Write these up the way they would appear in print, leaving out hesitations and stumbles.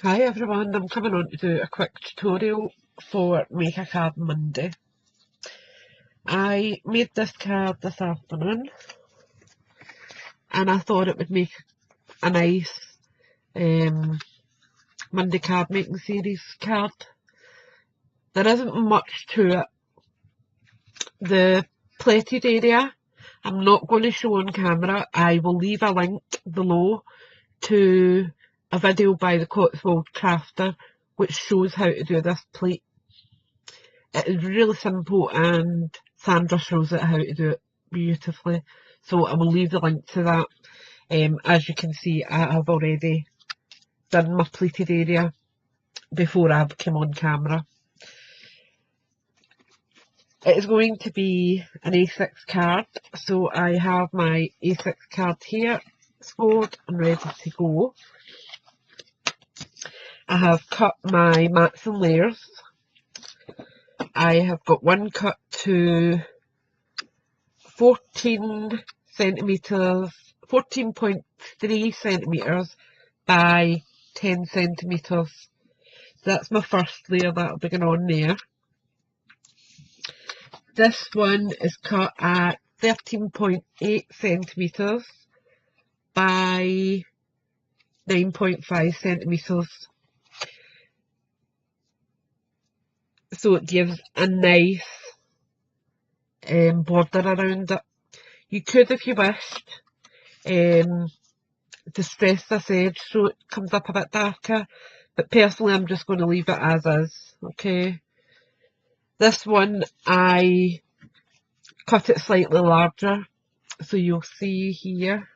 Hi everyone, I'm coming on to do a quick tutorial for Make a Card Monday. I made this card this afternoon and I thought it would make a nice Monday card making series card. There isn't much to it. The pleated area I'm not going to show on camera. I will leave a link below to a video by the Cotswold Crafter which shows how to do this plate. It is really simple and Sandra shows it how to do it beautifully, so I will leave the link to that. As you can see, I have already done my pleated area before I came on camera. It is going to be an A6 card, so I have my A6 card here, scored and ready to go. I have cut my mats and layers. I have got one cut to 14 centimetres, 14.3 centimetres by 10 centimetres. So that's my first layer that'll be going on there. This one is cut at 13.8 centimetres by 9.5 centimetres. So it gives a nice border around it. You could, if you wished, distress this edge so it comes up a bit darker, but personally I'm just going to leave it as is. Okay, this one I cut it slightly larger, so you'll see here,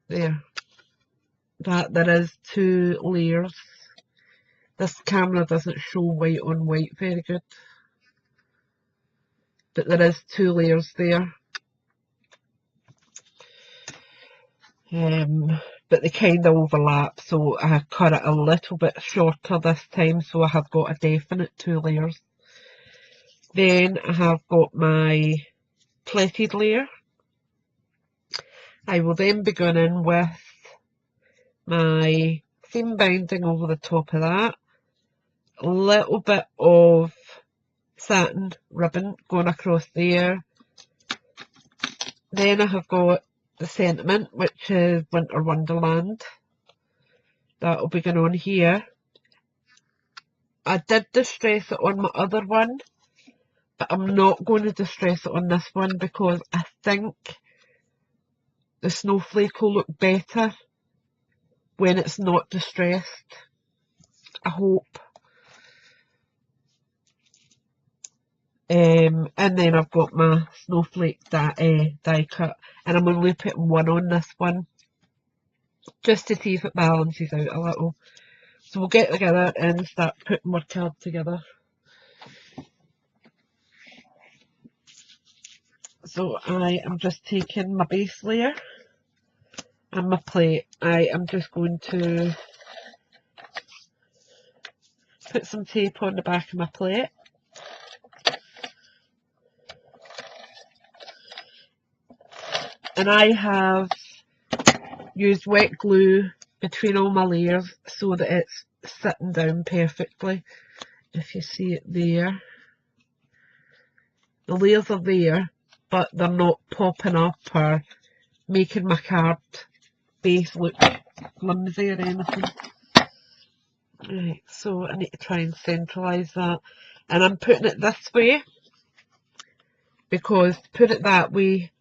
there, that there is two layers. This camera doesn't show white on white very good, but there is two layers there. But they kind of overlap, so I have cut it a little bit shorter this time, so I have got a definite two layers. Then I have got my pleated layer. I will then be going in with my seam binding over the top of that, a little bit of satin ribbon going across there. Then I have got the sentiment, which is Winter Wonderland. That will be going on here. I did distress it on my other one, but I'm not going to distress it on this one because I think the snowflake will look better when it's not distressed. I hope. And then I've got my snowflake die cut, and I'm only putting one on this one just to see if it balances out a little. So we'll get together and start putting more cards together. So I am just taking my base layer and my plate. I am just going to put some tape on the back of my plate. And I have used wet glue between all my layers so that it's sitting down perfectly. If you see it there, the layers are there, but they're not popping up or making my card base look flimsy or anything. Right, so I need to try and centralise that, and I'm putting it this way because to put it that way,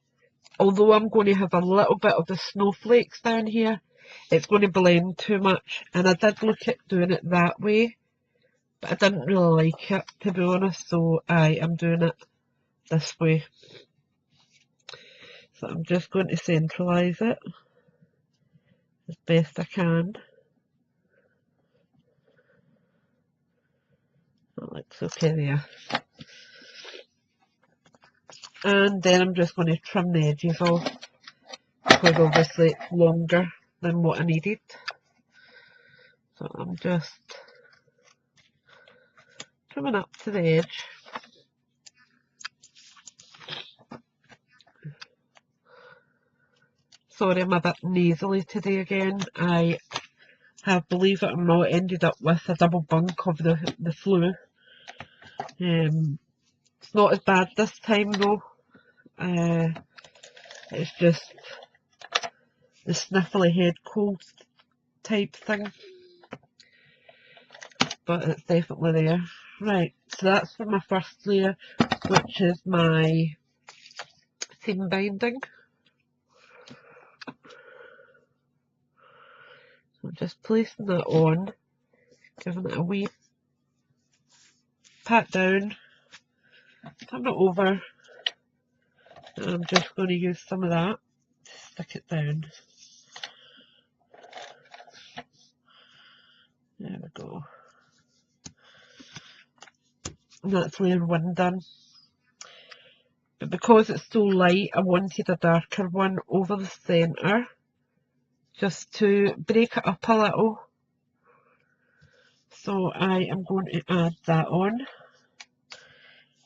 although I'm going to have a little bit of the snowflakes down here, it's going to blend too much, and I did look at doing it that way, but I didn't really like it, to be honest, so I am doing it this way. So I'm just going to centralise it as best I can. That looks okay there. And then I'm just going to trim the edges off because obviously it's longer than what I needed. So I'm just trimming up to the edge. Sorry, I'm a bit nasally today again. I have, believe it or not, ended up with a double bunk of the flu. It's not as bad this time though. It's just the sniffly head cold type thing, but it's definitely there. Right, so that's for my first layer, which is my seam binding. So I'm just placing that on, giving it a wee pat down, turn it over, and I'm just going to use some of that to stick it down. There we go. And that's layer one done. But because it's so light, I wanted a darker one over the centre, just to break it up a little. So I am going to add that on.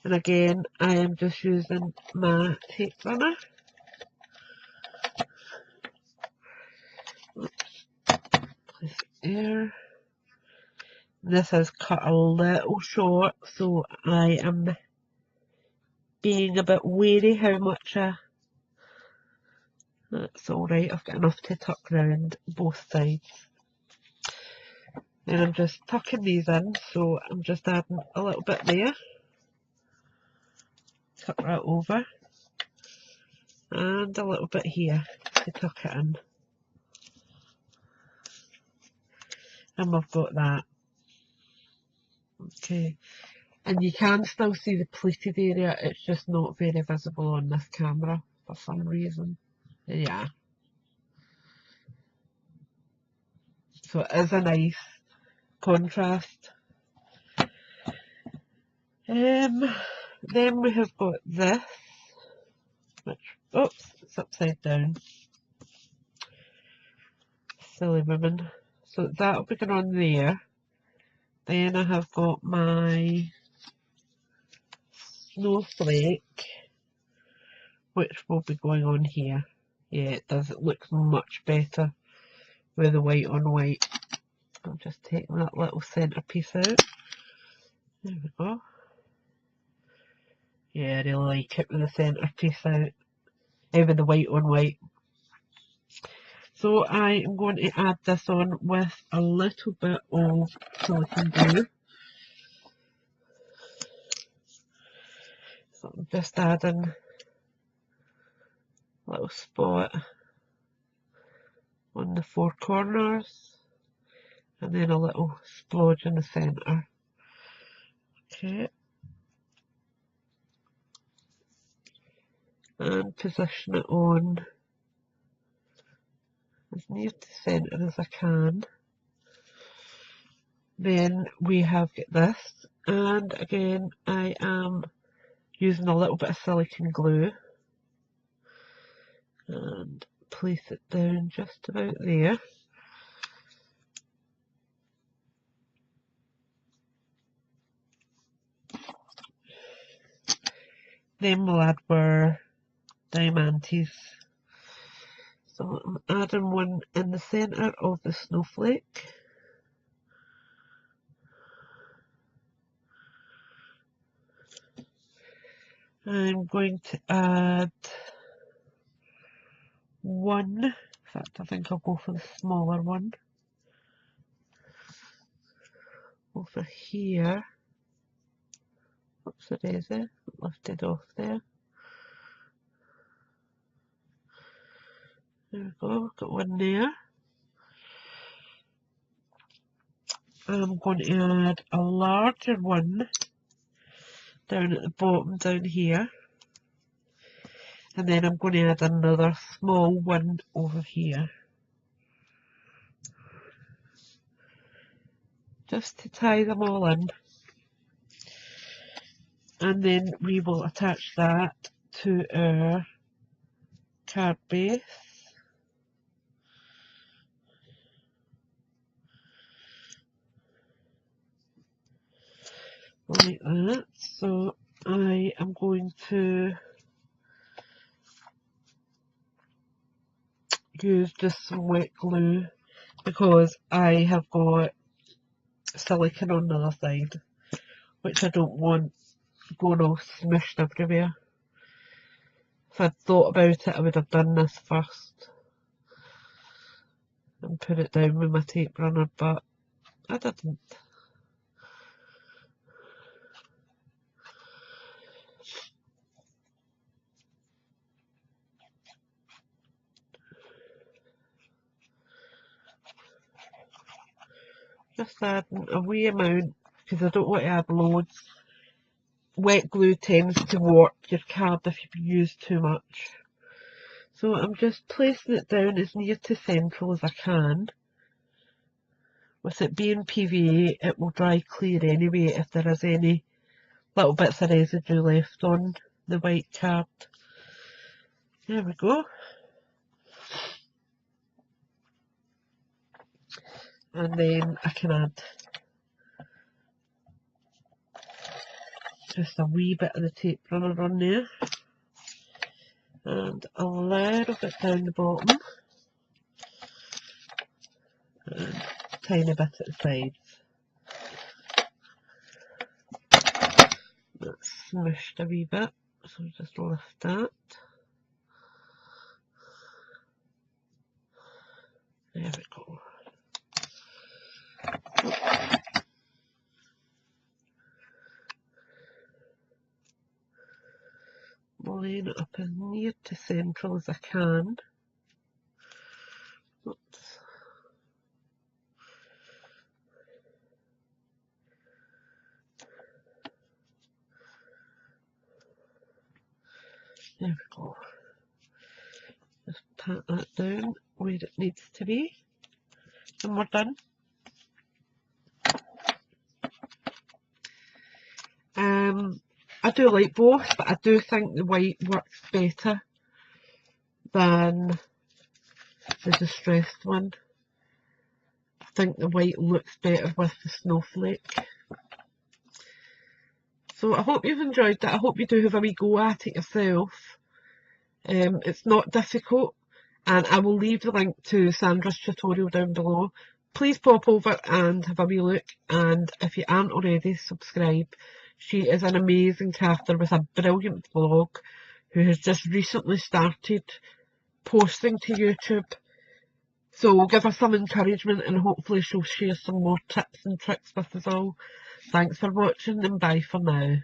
And again, I am just using my tape runner. Place it there. This is cut a little short, so I am being a bit wary how much that's alright, I've got enough to tuck round both sides. Then I'm just tucking these in, so I'm just adding a little bit there. Tuck that over. And a little bit here to tuck it in. And we've got that. Okay. And you can still see the pleated area, it's just not very visible on this camera for some reason. Yeah. So it is a nice contrast. Then we have got this, which, oops, it's upside down. Silly woman. So that'll be going on there. Then I have got my snowflake, which will be going on here. Yeah, it does. It looks much better with the white on white. I'm just taking that little centrepiece out. There we go. Yeah, I really like it with the centrepiece out. With the white on white. So I am going to add this on with a little bit of silicone glue. So I'm just adding a little spot on the four corners and then a little splodge in the centre. Okay. And position it on as near to the centre as I can. Then we have got this, and again I am using a little bit of silicone glue and place it down just about there. Then we'll add our diamantes. So I'm adding one in the centre of the snowflake. I'm going to add one. In fact, I think I'll go for the smaller one. Over here. Oops, it is it. Lifted off there. There we go, got one there. I'm going to add a larger one down at the bottom down here. And then I'm going to add another small one over here. Just to tie them all in. And then we will attach that to our card base. Like that. So I am going to use just some wet glue because I have got silicone on the other side, which I don't want going all smushed everywhere. If I'd thought about it, I would have done this first and put it down with my tape runner, but I didn't. Just adding a wee amount because I don't want to add loads. Wet glue tends to warp your card if you use too much. So I'm just placing it down as near to central as I can. With it being PVA, it will dry clear anyway if there is any little bits of residue left on the white card. There we go. And then I can add just a wee bit of the tape runner on there. And a little bit down the bottom. And a tiny bit at the sides. That's smushed a wee bit, so just lift that. There we go. Line it up as near to central as I can. Oops. There we go. Just pat that down where it needs to be. And we're done. I do like both, but I do think the white works better than the distressed one. I think the white looks better with the snowflake. So I hope you've enjoyed that. I hope you do have a wee go at it yourself. It's not difficult, and I will leave the link to Sandra's tutorial down below. Please pop over and have a wee look, and if you aren't already, subscribe. She is an amazing crafter with a brilliant vlog who has just recently started posting to YouTube. So we'll give her some encouragement and hopefully she'll share some more tips and tricks with us all. Thanks for watching and bye for now.